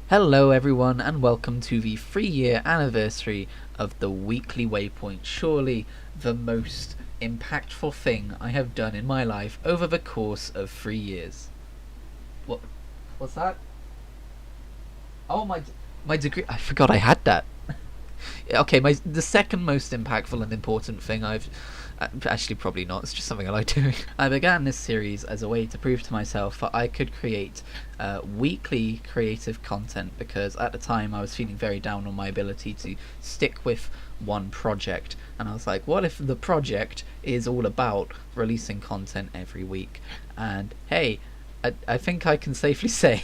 Hello everyone, and welcome to the 3-year anniversary of the weekly Waypoint. Surely the most impactful thing I have done in my life over the course of 3 years. What's that? Oh, my degree. I forgot I had that. Okay, the second most impactful and important thing I've... actually, probably not. It's just something I like doing. I began this series as a way to prove to myself that I could create weekly creative content, because at the time I was feeling very down on my ability to stick with one project, and I was like, what if the project is all about releasing content every week? And hey, I think I can safely say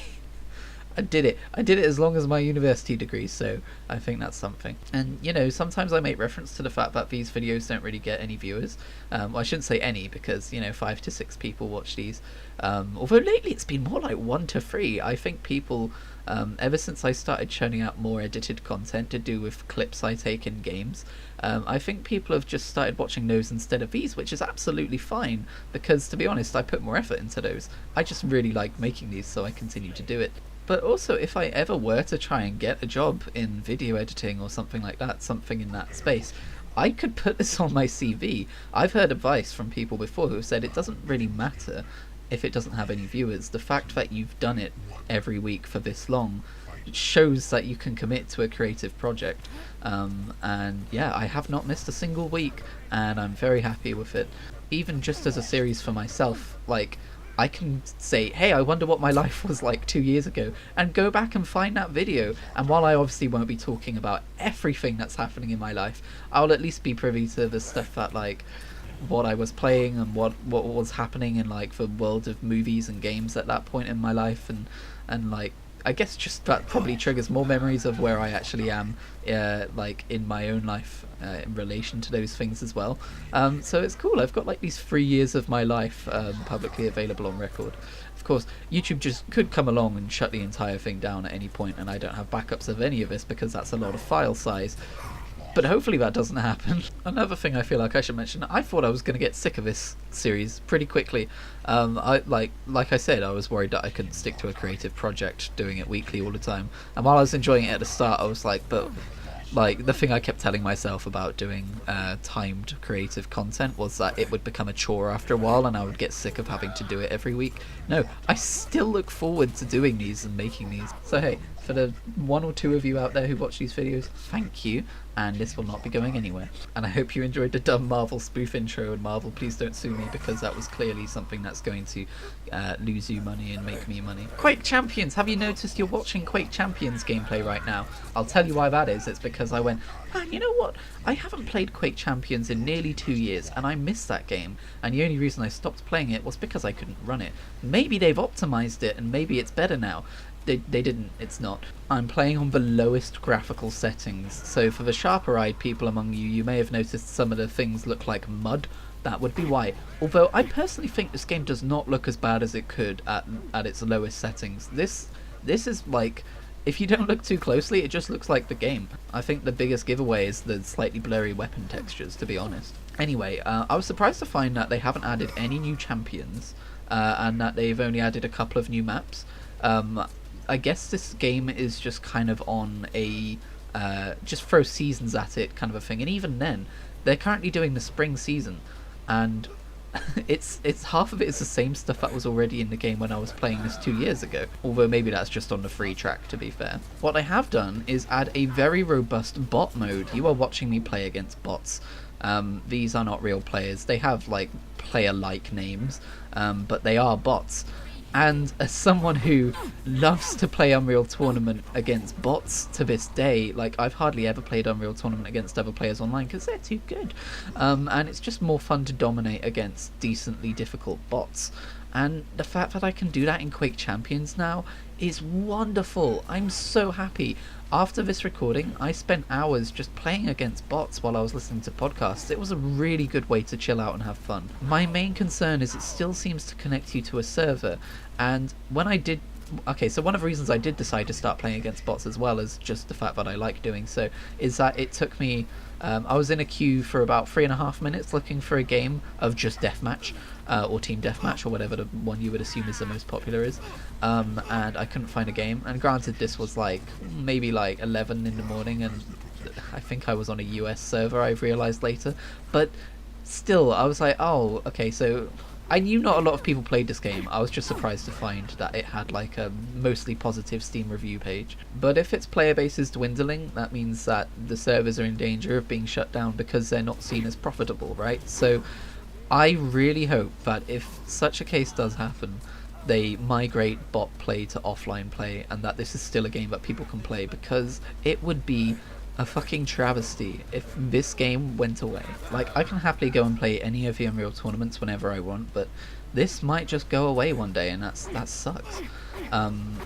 I did it as long as my university degree, so I think that's something. And you know, sometimes I make reference to the fact that these videos don't really get any viewers. Well, I shouldn't say any, because you know, 5 to 6 people watch these, although lately it's been more like 1 to 3. I think people, ever since I started churning out more edited content to do with clips I take in games, I think people have just started watching those instead of these, which is absolutely fine, because to be honest, I put more effort into those. I just really like making these, so I continue to do it. But also, if I ever were to try and get a job in video editing or something like that, something in that space, I could put this on my CV. I've heard advice from people before who have said it doesn't really matter if it doesn't have any viewers. The fact that you've done it every week for this long shows that you can commit to a creative project. And yeah, I have not missed a single week, and I'm very happy with it. Even just as a series for myself, like, I can say, hey, I wonder what my life was like 2 years ago, and go back and find that video, and while I obviously won't be talking about everything that's happening in my life, I'll at least be privy to the stuff that, like, what I was playing and what was happening in, like, the world of movies and games at that point in my life, and like, I guess just that probably triggers more memories of where I actually am, like, in my own life, in relation to those things as well. So it's cool. I've got like these 3 years of my life publicly available on record. Of course, YouTube just could come along and shut the entire thing down at any point, and I don't have backups of any of this because that's a lot of file size. But hopefully that doesn't happen. Another thing I feel like I should mention, I thought I was going to get sick of this series pretty quickly. Like I said, I was worried that I couldn't stick to a creative project doing it weekly all the time. And while I was enjoying it at the start, I was like, but like, the thing I kept telling myself about doing timed creative content was that it would become a chore after a while and I would get sick of having to do it every week. No, I still look forward to doing these and making these. So hey, for the 1 or 2 of you out there who watch these videos, thank you, and this will not be going anywhere. And I hope you enjoyed the dumb Marvel spoof intro, and Marvel, please don't sue me, because that was clearly something that's going to lose you money and make me money. Quake Champions! Have you noticed you're watching Quake Champions gameplay right now? I'll tell you why that is. It's because I went, man, you know what? I haven't played Quake Champions in nearly 2 years, and I missed that game, and the only reason I stopped playing it was because I couldn't run it. Maybe they've optimized it, and maybe it's better now. They didn't, it's not. I'm playing on the lowest graphical settings, so for the sharper-eyed people among you, you may have noticed some of the things look like mud. That would be why. Although I personally think this game does not look as bad as it could at its lowest settings. This is like, if you don't look too closely, it just looks like the game. I think the biggest giveaway is the slightly blurry weapon textures, to be honest. Anyway, I was surprised to find that they haven't added any new champions, and that they've only added a couple of new maps. I guess this game is just kind of on a just throw seasons at it kind of a thing, and even then, they're currently doing the spring season, and it's half of it is the same stuff that was already in the game when I was playing this 2 years ago, although maybe that's just on the free track, to be fair. What I have done is add a very robust bot mode. You are watching me play against bots. These are not real players. They have like player-like names, but they are bots. And as someone who loves to play Unreal Tournament against bots to this day, like, I've hardly ever played Unreal Tournament against other players online because they're too good. And it's just more fun to dominate against decently difficult bots. And the fact that I can do that in Quake Champions now is wonderful. I'm so happy. After this recording, I spent hours just playing against bots while I was listening to podcasts. It was a really good way to chill out and have fun. My main concern is it still seems to connect you to a server, and when I did... Okay, so one of the reasons I did decide to start playing against bots, as well as just the fact that I like doing so, is that it took me... I was in a queue for about 3.5 minutes looking for a game of just deathmatch, or team deathmatch, or whatever the one you would assume is the most popular is, and I couldn't find a game. And granted, this was like maybe like 11 in the morning, and I think I was on a US server, I've realised later, but still, I was like, oh, okay, so I knew not a lot of people played this game. I was just surprised to find that it had like a mostly positive Steam review page. But if its player base is dwindling, that means that the servers are in danger of being shut down because they're not seen as profitable, right? So I really hope that if such a case does happen, they migrate bot play to offline play, and that this is still a game that people can play, because it would be a fucking travesty if this game went away. Like, I can happily go and play any of the Unreal tournaments whenever I want, but this might just go away one day, and that sucks. And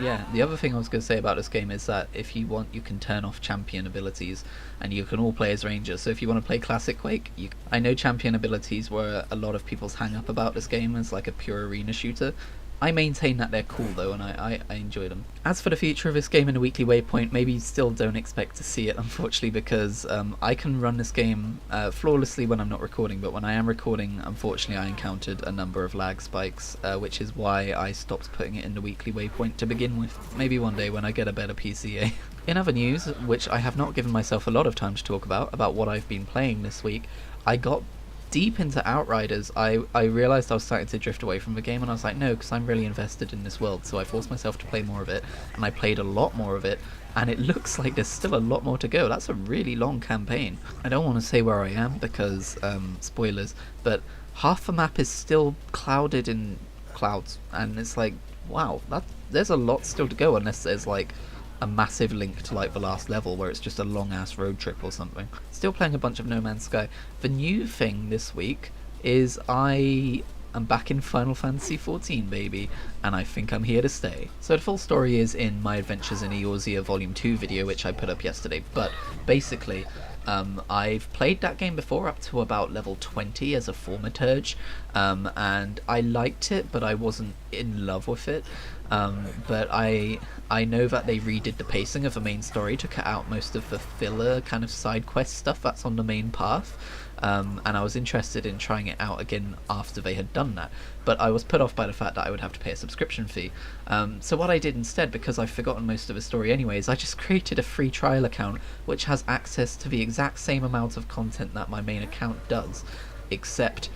yeah, the other thing I was going to say about this game is that if you want, you can turn off champion abilities, and you can all play as rangers. So if you want to play classic Quake, I know champion abilities were a lot of people's hang up about this game as like a pure arena shooter. I maintain that they're cool though, and I enjoy them. As for the future of this game in a weekly Waypoint, maybe you still don't expect to see it, unfortunately, because I can run this game flawlessly when I'm not recording, but when I am recording, unfortunately, I encountered a number of lag spikes, which is why I stopped putting it in the weekly Waypoint to begin with. Maybe one day when I get a better PCA. In other news, which I have not given myself a lot of time to talk about what I've been playing this week, I got deep into Outriders. I realised I was starting to drift away from the game, and I was like, no, because I'm really invested in this world, so I forced myself to play more of it, and I played a lot more of it, and it looks like there's still a lot more to go. That's a really long campaign. I don't want to say where I am because spoilers, but half the map is still clouded in clouds, and it's like, wow, there's a lot still to go, unless there's like a massive link to like the last level where it's just a long ass road trip or something. Still playing a bunch of No Man's Sky. The new thing this week is I am back in Final Fantasy XIV, baby, and I think I'm here to stay. So the full story is in my Adventures in Eorzea Volume 2 video, which I put up yesterday, but basically I've played that game before up to about level 20 as a thaumaturge, and I liked it, but I wasn't in love with it. But I know that they redid the pacing of the main story to cut out most of the filler kind of side quest stuff that's on the main path, and I was interested in trying it out again after they had done that, but I was put off by the fact that I would have to pay a subscription fee. So what I did instead, because I've forgotten most of the story anyways, I just created a free trial account which has access to the exact same amount of content that my main account does, except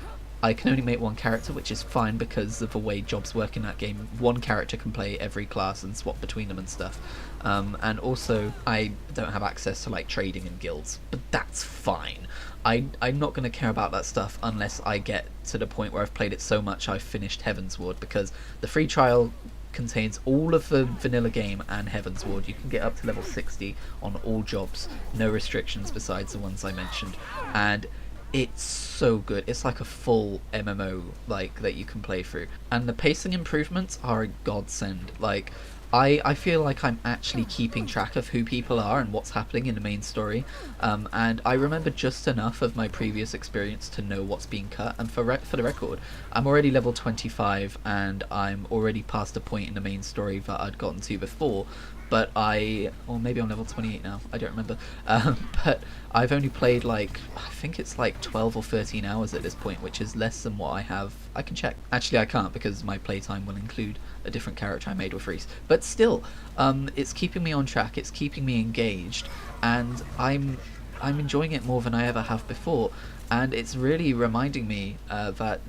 I can only make one character, which is fine because of the way jobs work in that game. One character can play every class and swap between them and stuff. And also, I don't have access to like trading and guilds, but that's fine. I'm not going to care about that stuff unless I get to the point where I've played it so much I've finished Heavensward, because the free trial contains all of the vanilla game and Heavensward. You can get up to level 60 on all jobs, no restrictions besides the ones I mentioned, and it's so good. It's like a full MMO like that you can play through, and the pacing improvements are a godsend. Like I feel like I'm actually keeping track of who people are and what's happening in the main story, and I remember just enough of my previous experience to know what's being cut. And for the record, I'm already level 25 and I'm already past a point in the main story that I'd gotten to before, but or maybe I'm level 28 now, I don't remember, but I've only played like, I think it's like 12 or 13 hours at this point, which is less than what I have. I can check. Actually, I can't, because my playtime will include a different character I made with Reese. But still, it's keeping me on track, it's keeping me engaged, and I'm enjoying it more than I ever have before, and it's really reminding me that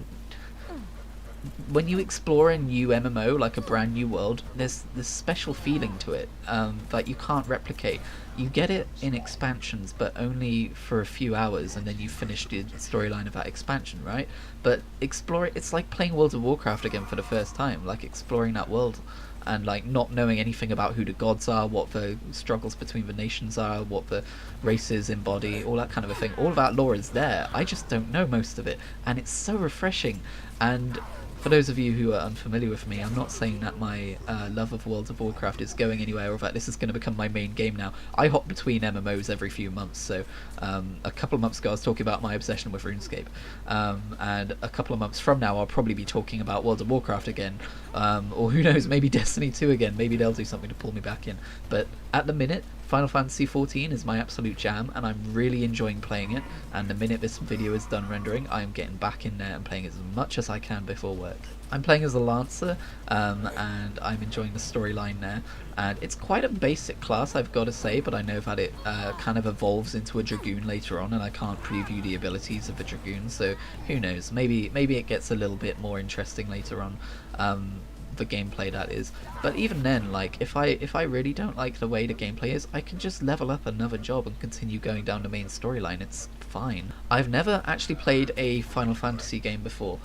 when you explore a new MMO, like a brand new world, there's this special feeling to it that you can't replicate. You get it in expansions, but only for a few hours, and then you finish the storyline of that expansion, right? But it's like playing World of Warcraft again for the first time, like exploring that world, and like not knowing anything about who the gods are, what the struggles between the nations are, what the races embody, all that kind of a thing. All of that lore is there, I just don't know most of it, and it's so refreshing. And For those of you who are unfamiliar with me, I'm not saying that my love of World of Warcraft is going anywhere, or that this is going to become my main game now. I hop between MMOs every few months, so a couple of months ago I was talking about my obsession with RuneScape, and a couple of months from now I'll probably be talking about World of Warcraft again, or who knows, maybe Destiny 2 again. Maybe they'll do something to pull me back in. But at the minute, Final Fantasy XIV is my absolute jam, and I'm really enjoying playing it, and the minute this video is done rendering, I'm getting back in there and playing as much as I can before work. I'm playing as a Lancer, and I'm enjoying the storyline there, and it's quite a basic class, I've got to say, but I know that it kind of evolves into a Dragoon later on, and I can't preview the abilities of a Dragoon, so who knows, maybe it gets a little bit more interesting later on. The gameplay, that is. But even then, like, if I really don't like the way the gameplay is, I can just level up another job and continue going down the main storyline. It's fine. I've never actually played a Final Fantasy game before,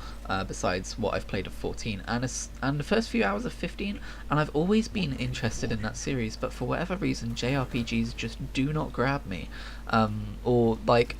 besides what I've played of 14 and the first few hours of 15, and I've always been interested in that series, but for whatever reason JRPGs just do not grab me, or like,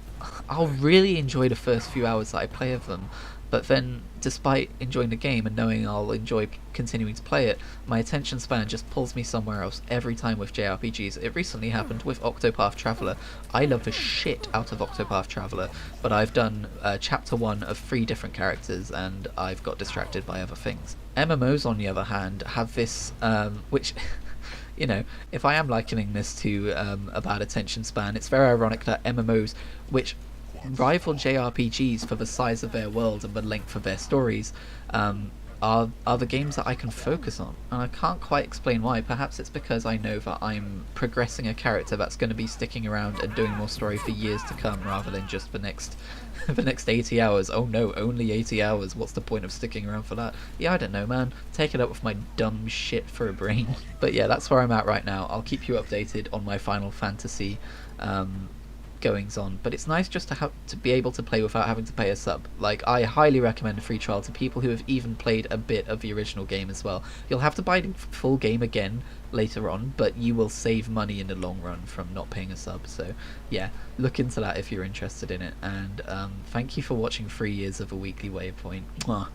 I'll really enjoy the first few hours that I play of them, but then, despite enjoying the game and knowing I'll enjoy continuing to play it, my attention span just pulls me somewhere else every time with JRPGs. It recently happened with Octopath Traveler. I love the shit out of Octopath Traveler, but I've done chapter 1 of 3 different characters and I've got distracted by other things. MMOs, on the other hand, have this, which... You know, if I am likening this to a bad attention span, it's very ironic that MMOs, which rival JRPGs for the size of their world and the length of their stories, are the games that I can focus on, and I can't quite explain why. Perhaps it's because I know that I'm progressing a character that's going to be sticking around and doing more story for years to come, rather than just the next 80 hours. Oh no, only 80 hours, what's the point of sticking around for that? Yeah, I don't know, man, take it up with my dumb shit for a brain. But yeah, that's where I'm at right now. I'll keep you updated on my Final Fantasy goings on, but it's nice just to be able to play without having to pay a sub. Like, I highly recommend a free trial to people who have even played a bit of the original game as well. You'll have to buy the full game again later on, but you will save money in the long run from not paying a sub, so yeah, look into that if you're interested in it, and thank you for watching 3 years of a weekly Waypoint. Mwah.